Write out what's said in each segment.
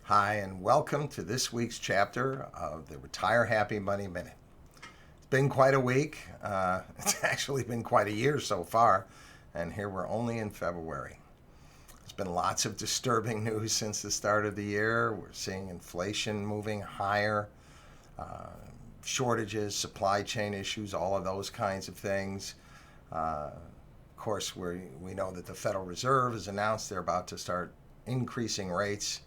Hi, and welcome to this week's chapter of the Retire Happy Money Minute. It's been quite a week. It's actually been quite a year so far, and here we're only in February. There's been lots of disturbing news since the start of the year. We're seeing inflation moving higher, shortages, supply chain issues, all of those kinds of things. Of course, we know that the Federal Reserve has announced they're about to start increasing rates.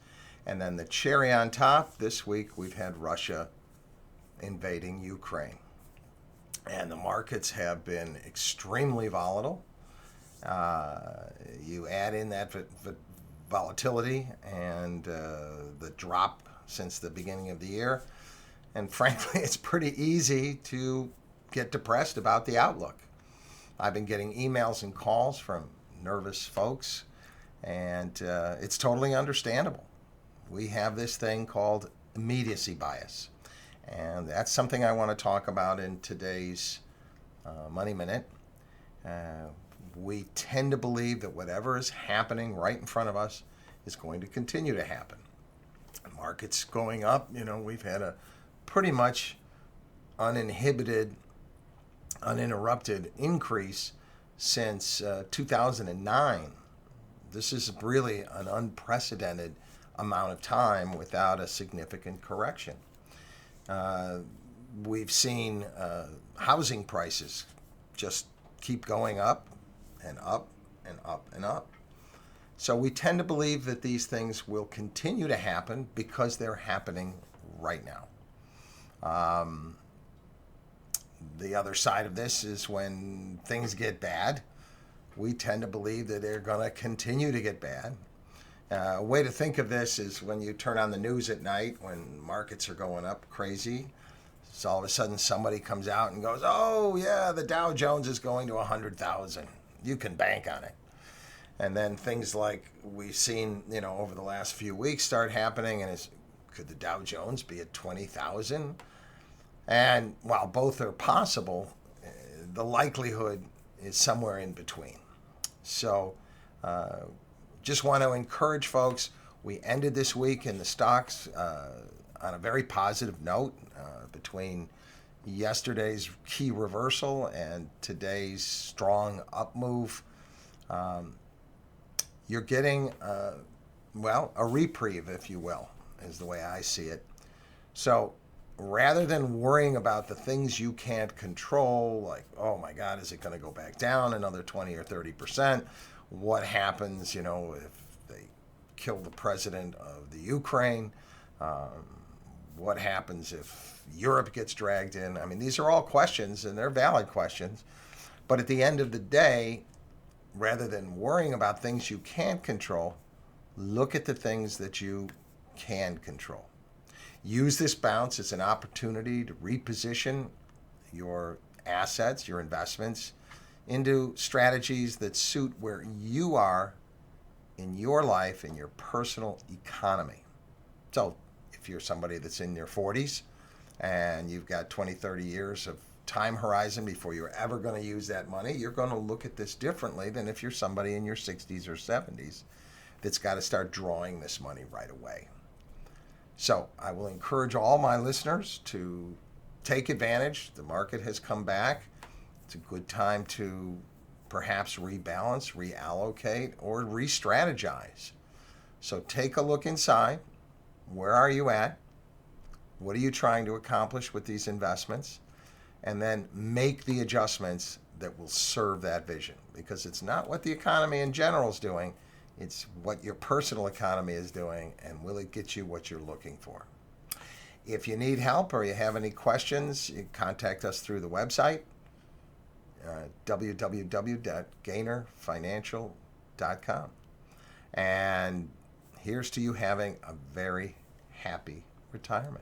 And then the cherry on top, this week we've had Russia invading Ukraine. And the markets have been extremely volatile. You add in that volatility and the drop since the beginning of the year. And frankly, it's pretty easy to get depressed about the outlook. I've been getting emails and calls from nervous folks, and it's totally understandable. We have this thing called immediacy bias. And that's something I want to talk about in today's Money Minute. We tend to believe that whatever is happening right in front of us is going to continue to happen. The market's going up. We've had a pretty much uninhibited, uninterrupted increase since 2009. This is really an unprecedented amount of time without a significant correction. We've seen housing prices just keep going up and up and up and up. So we tend to believe that these things will continue to happen because they're happening right now. The other side of this is when things get bad, we tend to believe that they're going to continue to get bad. A way to think of this is when you turn on the news at night when markets are going up crazy. So all of a sudden somebody comes out and goes, "Oh yeah, the Dow Jones is going to 100,000. You can bank on it." And then things like we've seen, over the last few weeks start happening, and could the Dow Jones be at 20,000? And while both are possible, the likelihood is somewhere in between. So just want to encourage folks. We ended this week in the stocks on a very positive note between yesterday's key reversal and today's strong up move. You're getting, a reprieve, if you will, is the way I see it. So rather than worrying about the things you can't control, like, oh my God, is it going to go back down another 20 or 30%? What happens, if they kill the president of the Ukraine? What happens if Europe gets dragged in? I mean, these are all questions, and they're valid questions. But at the end of the day, rather than worrying about things you can't control, look at the things that you can control. Use this bounce as an opportunity to reposition your assets, your investments, into strategies that suit where you are in your life, in your personal economy. So if you're somebody that's in your 40s and you've got 20, 30 years of time horizon before you're ever going to use that money, you're going to look at this differently than if you're somebody in your 60s or 70s that's got to start drawing this money right away. So I will encourage all my listeners to take advantage. The market has come back. It's a good time to perhaps rebalance, reallocate, or re-strategize. So take a look inside. Where are you at? What are you trying to accomplish with these investments? And then make the adjustments that will serve that vision. Because it's not what the economy in general is doing. It's what your personal economy is doing, and will it get you what you're looking for? If you need help or you have any questions, you can contact us through the website, www.gainerfinancial.com. And here's to you having a very happy retirement.